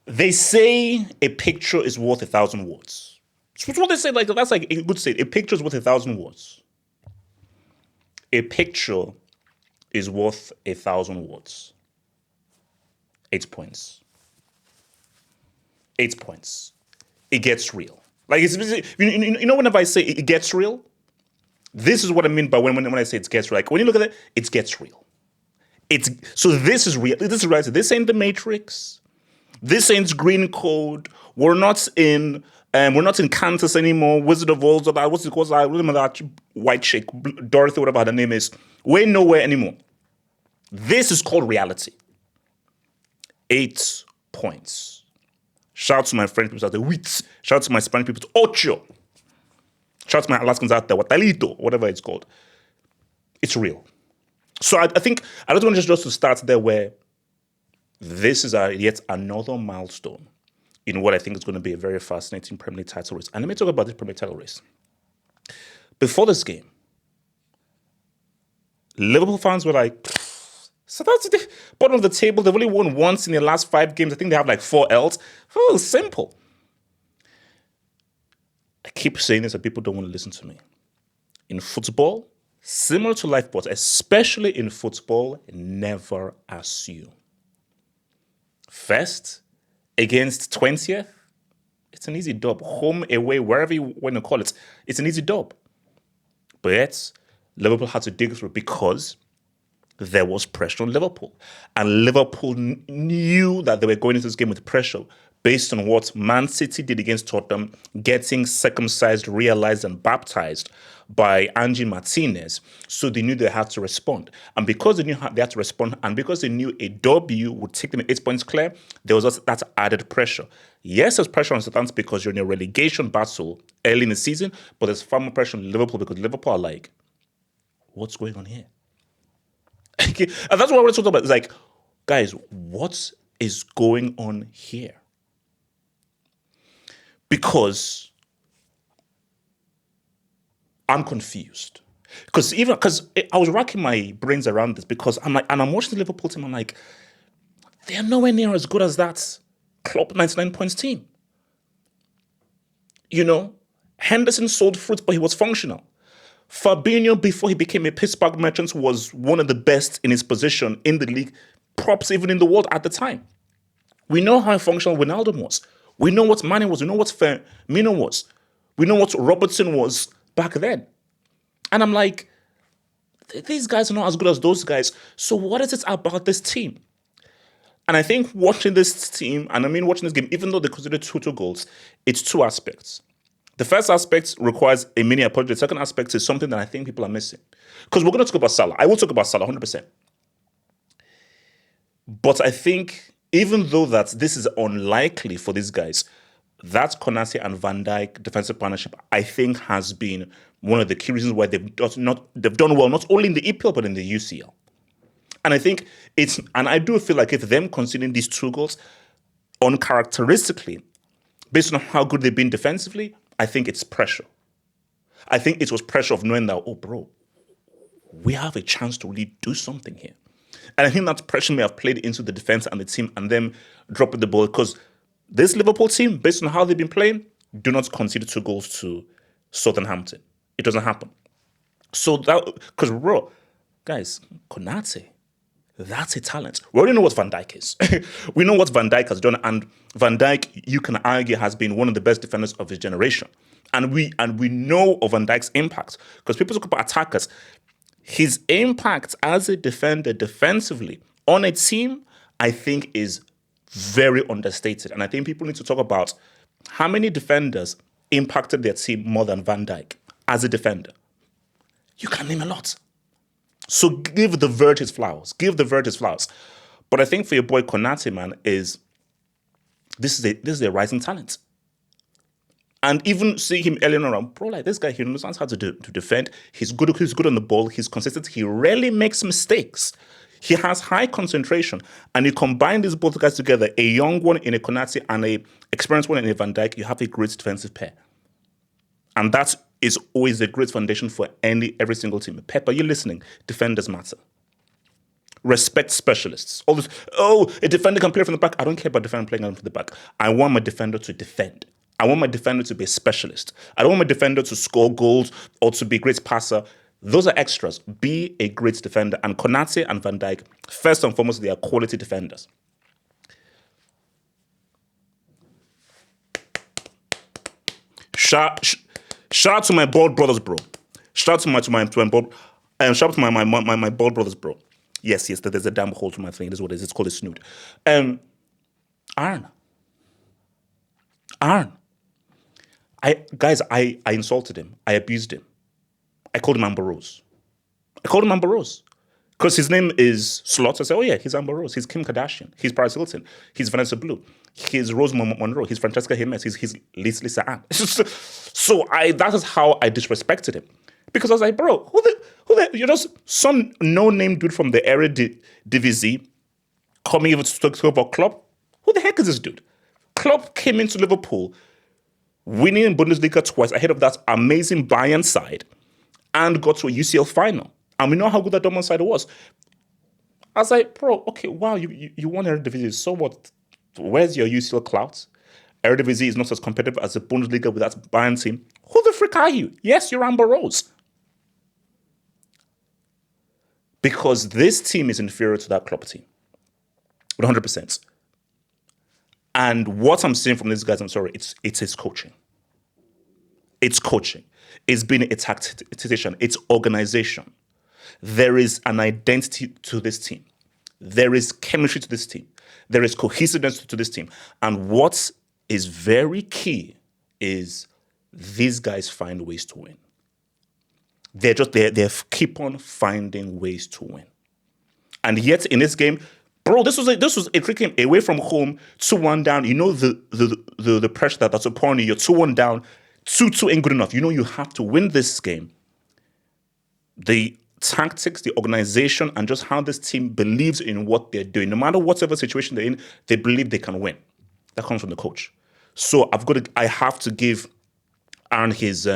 They say a picture is worth 1,000 words. That's what they say. Like that's like a good say. A picture is worth 1,000 words. A picture is worth 1,000 words. 8 points. 8 points. It gets real. Like whenever I say it gets real, this is what I mean by when I say it gets real. Like when you look at it gets real. This is real. This is right. This ain't the Matrix. This ain't Green Code. We're not in Kansas anymore. Wizard of Oz or that. What's it called? I remember that white chick, Dorothy, whatever her name is. We're nowhere anymore. This is called reality. 8 points. Shout to my French people out there, wits. Shout to my Spanish people, ocho. Shout to my Alaskans out there, watalito, whatever it's called. It's real. So I think I don't want just to start there where this is yet another milestone in what I think is going to be a very fascinating Premier League title race. And let me talk about this Premier League title race. Before this game, Liverpool fans were like, so that's the bottom of the table. They've only won once in their last 5 games. I think they have like 4 L's. Oh, simple. I keep saying this and people don't want to listen to me. In football, similar to life sports, especially in football, never assume. First, against 20th, it's an easy dub. Home, away, wherever you want to call it, it's an easy dub. But Liverpool had to dig through because there was pressure on Liverpool. And Liverpool knew that they were going into this game with pressure based on what Man City did against Tottenham, getting circumcised, realized, and baptized by Angie Martinez. So they knew they had to respond. And because they knew they had to respond, and because they knew a W would take them 8 points clear, there was also that added pressure. Yes, there's pressure on Southampton because you're in a relegation battle early in the season, but there's far more pressure on Liverpool because Liverpool are like, what's going on here? And that's what I want to talk about. It's like, guys, what is going on here? Because I'm confused. Because I was racking my brains around this because I'm like, and I'm watching the Liverpool team, I'm like, they're nowhere near as good as that Klopp 99 points team. You know, Henderson sold fruit, but he was functional. Fabinho, before he became a Pittsburgh Merchant, was one of the best in his position in the league, perhaps even in the world at the time. We know how functional Wijnaldum was. We know what Mane was. We know what Firmino was. We know what Robertson was back then. And I'm like, these guys are not as good as those guys. So what is it about this team? And I think watching this team, and I mean watching this game, even though they considered 2 goals, it's 2 aspects. The first aspect requires a mini apology. The second aspect is something that I think people are missing. Because we're going to talk about Salah. I will talk about Salah 100%. But I think even though that this is unlikely for these guys, that Konate and Van Dijk defensive partnership, I think, has been one of the key reasons why they've done well, not only in the EPL, but in the UCL. And I think and I do feel like if them conceding these 2 goals uncharacteristically, based on how good they've been defensively, I think it's pressure. I think it was pressure of knowing that, oh, bro, we have a chance to really do something here. And I think that pressure may have played into the defense and the team and them dropping the ball because this Liverpool team, based on how they've been playing, do not concede 2 goals to Southampton. It doesn't happen. So that, because bro, guys, Konate, that's a talent. We already know what Van Dijk is. We know what Van Dijk has done, and Van Dijk, you can argue, has been one of the best defenders of his generation. And we know of Van Dijk's impact because people talk about attackers. His impact as a defender defensively on a team, I think, is very understated. And I think people need to talk about how many defenders impacted their team more than Van Dijk as a defender. You can name a lot. So give the Vert his flowers. Give the Vert his flowers. But I think for your boy Konate, man, this is a rising talent. And even seeing him earlier on, bro, like this guy, he understands how to defend. He's good on the ball. He's consistent. He rarely makes mistakes. He has high concentration. And you combine these both guys together, a young one in a Konate and a experienced one in a Van Dijk, you have a great defensive pair. And that is always a great foundation for every single team. Pep, are you listening? Defenders matter. Respect specialists. All this, oh, a defender can play from the back. I don't care about defender playing from the back. I want my defender to defend. I want my defender to be a specialist. I don't want my defender to score goals or to be a great passer. Those are extras. Be a great defender. And Konate and Van Dijk, first and foremost, they are quality defenders. Shout out to my bald brothers, bro. Shout out to my bald brothers, bro. Yes, there's a damn hole to my thing. This is what it is. It's called a snoot. ARNE. I insulted him. I abused him. I called him Amber Rose. Because his name is Slot. I said, oh yeah, he's Amber Rose. He's Kim Kardashian. He's Paris Hilton. He's Vanessa Blue. He's Rose Monroe. He's Francesca Jimenez. He's Lisa Ann. So that is how I disrespected him. Because I was like, bro, who the, you're just some no-name dude from the Eredivisie coming over to talk about Klopp. Who the heck is this dude? Klopp came into Liverpool, winning in Bundesliga twice ahead of that amazing Bayern side, and got to a UCL final. And we know how good that Dortmund side was. I was like, bro, okay, wow, you won Eredivisie. So what? Where's your UCL clout? Eredivisie is not as competitive as the Bundesliga with that Bayern team. Who the frick are you? Yes, you're Amber Rose. Because this team is inferior to that Klopp team. 100%. And what I'm seeing from these guys, I'm sorry, it's his coaching. It's coaching. It's been a tactician. It's organization. There is an identity to this team. There is chemistry to this team. There is cohesiveness to this team. And what is very key is these guys find ways to win. They keep on finding ways to win. And yet in this game, bro, this was a trick game away from home, 2-1 down. You know the pressure that's upon you. You're 2-1 down, 2-2 ain't good enough. You know you have to win this game. The tactics, the organization, and just how this team believes in what they're doing. No matter whatever situation they're in, they believe they can win. That comes from the coach. So I have to give ARNE his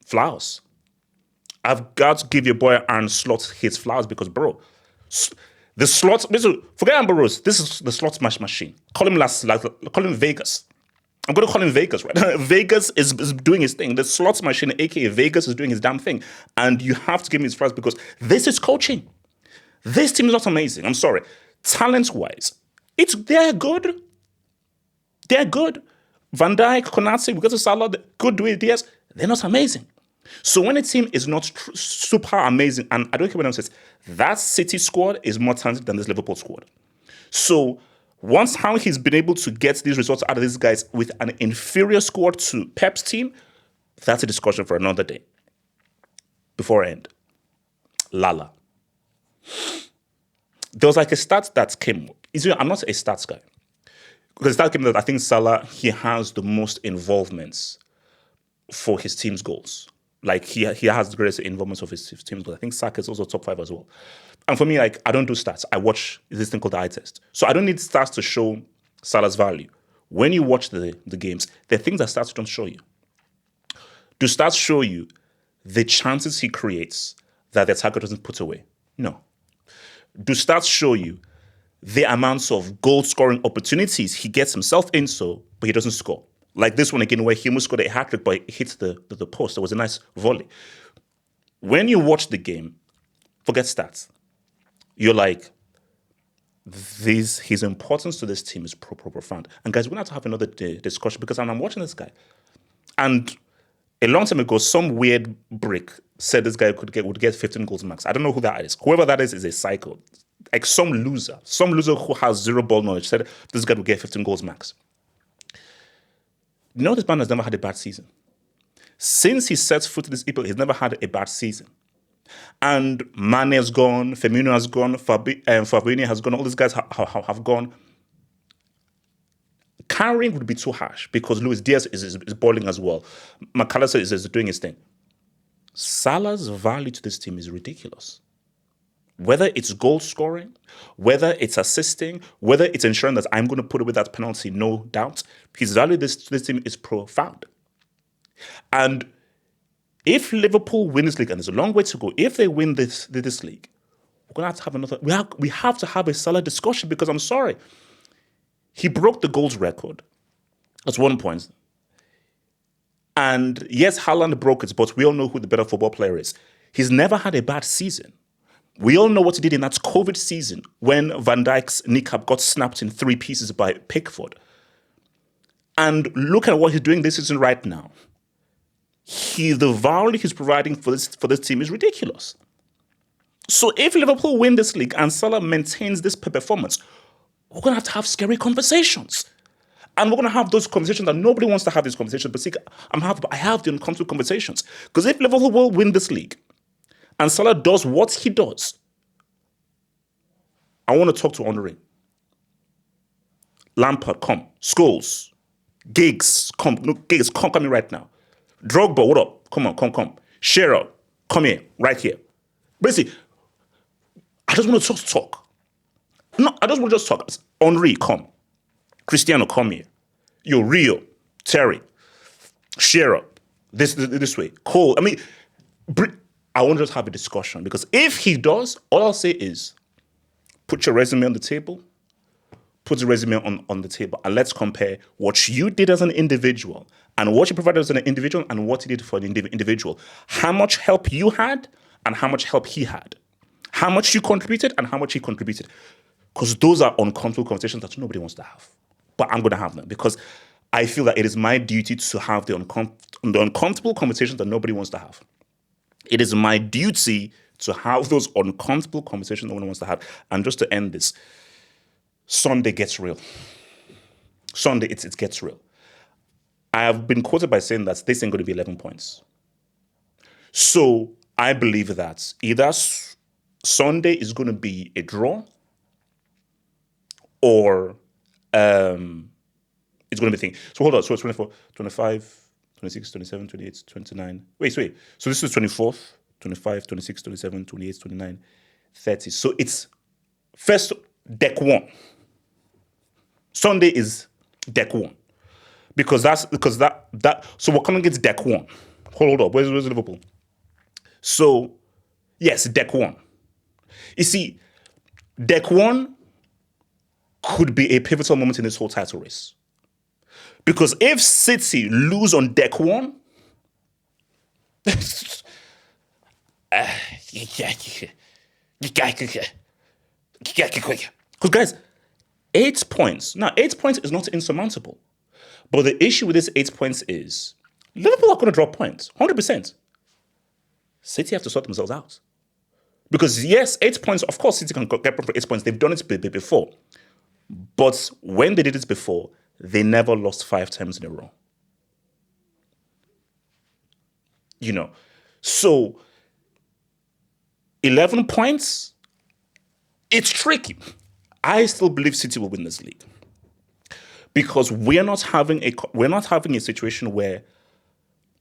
flowers. I've got to give your boy ARNE Slot his flowers because, bro, the Slot, forget Amber Rose, this is the Slot smash machine. Call him Vegas. I'm going to call him Vegas, right? Vegas is doing his thing. The Slots machine, aka Vegas, is doing his damn thing. And you have to give me his flowers because this is coaching. This team is not amazing. I'm sorry. Talent-wise, they're good. They're good. Van Dijk, Konate, we got to Salah, good with Diaz. They're not amazing. So when a team is not super amazing, and I don't care what anyone says, that City squad is more talented than this Liverpool squad. So once how he's been able to get these results out of these guys with an inferior squad to Pep's team, that's a discussion for another day. Before I end, Lala. There was like a stat that came. I'm not a stats guy. Because that came that I think Salah, he has the most involvements for his team's goals. Like he has the greatest involvement of his team's goals. I think Saka is also top 5 as well. And for me, like I don't do stats. I watch this thing called the eye test. So I don't need stats to show Salah's value. When you watch the games, there are things that stats don't show you. Do stats show you the chances he creates that the attacker doesn't put away? No. Do stats show you the amounts of goal-scoring opportunities he gets himself in, but he doesn't score? Like this one again, where he almost scored a hat-trick, but it hits the post. It was a nice volley. When you watch the game, forget stats. You're like, his importance to this team is profound. And guys, we're going to have to have another discussion because I'm watching this guy. And a long time ago, some weird brick said this guy would get 15 goals max. I don't know who that is. Whoever that is a psycho. Like some loser who has zero ball knowledge said this guy would get 15 goals max. You know this man has never had a bad season. Since he set foot in this April, he's never had a bad season. And Mane has gone, Firmino has gone, Fabinho has gone, all these guys have gone. Carrying would be too harsh because Luis Diaz is balling as well. McAllister is doing his thing. Salah's value to this team is ridiculous. Whether it's goal scoring, whether it's assisting, whether it's ensuring that I'm going to put away that penalty, no doubt, his value to this team is profound. And if Liverpool win this league, and there's a long way to go, if they win this league, we're going to have another. We have to have a Salah discussion because I'm sorry. He broke the goals record. That's 1 point. And yes, Haaland broke it, but we all know who the better football player is. He's never had a bad season. We all know what he did in that COVID season when Van Dijk's kneecap got snapped in 3 pieces by Pickford. And look at what he's doing this season right now. The value he's providing for this team is ridiculous. So if Liverpool win this league and Salah maintains this performance, we're going to have scary conversations. And we're going to have those conversations that nobody wants to have these conversations. But see, I have the uncomfortable conversations. Because if Liverpool will win this league and Salah does what he does, I want to talk to ARNE. Lampard, come. Scholes. Giggs, come. No, Giggs, come here right now. Drogba, what up? Come on, come. Shearer, come here, right here. Basically, I just want to talk. No, I just want to just talk. Henry, come. Cristiano, come here. Yo, Rio, Terry, Shearer, this way. Cole, I mean, I want to just have a discussion because if he does, all I'll say is put your resume on the table, put the resume on the table, and let's compare what you did as an individual and what you provided as an individual and what he did for an individual. How much help you had and how much help he had. How much you contributed and how much he contributed. Because those are uncomfortable conversations that nobody wants to have. But I'm going to have them because I feel that it is my duty to have the uncomfortable conversations that nobody wants to have. It is my duty to have those uncomfortable conversations no one wants to have. And just to end this, Sunday gets real. Sunday, it gets real. I have been quoted by saying that this ain't going to be 11 points. So I believe that either Sunday is going to be a draw or it's going to be a thing. So hold on. So it's 24, 25, 26, 27, 28, 29. Wait. So this is 24th, 25, 26, 27, 28, 29, 30. So it's first deck 1. Sunday is deck 1. Because that so we're coming against deck 1. Hold up. Where's Liverpool? So yes, deck 1. You see, deck 1 could be a pivotal moment in this whole title race. Because if City lose on deck 1, because guys, 8 points. Now, 8 points is not insurmountable. But the issue with this 8 points is Liverpool are going to drop points, 100%. City have to sort themselves out. Because yes, 8 points, of course, City can get for 8 points. They've done it before. But when they did it before, they never lost 5 times in a row. You know, so 11 points, it's tricky. I still believe City will win this league because we're not having a situation where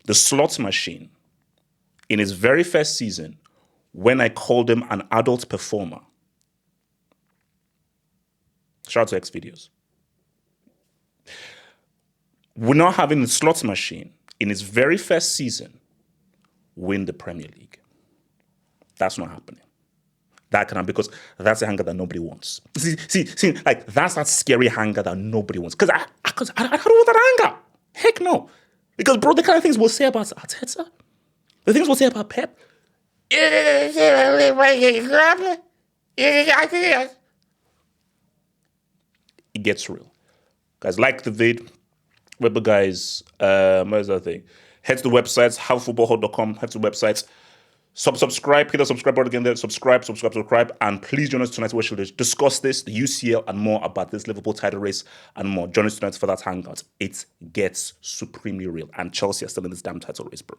the slot machine, in his very first season, when I called him an adult performer. Shout out to X Videos. We're not having the slot machine in his very first season win the Premier League. That's not happening. That can happen because that's a hunger that nobody wants. See, like that's that scary hunger that nobody wants. Because I don't want that anger. Heck no. Because bro, the kind of things we'll say about Arteta, the things we'll say about Pep. It gets real. Guys, like the vid. Remember, guys, where's that thing? Head to the websites, howfootballhot.com, head to the websites. Subscribe, hit the subscribe button again there. Subscribe. And please join us tonight where we'll discuss this, the UCL, and more about this Liverpool title race and more. Join us tonight for that hangout. It gets supremely real. And Chelsea are still in this damn title race, bro.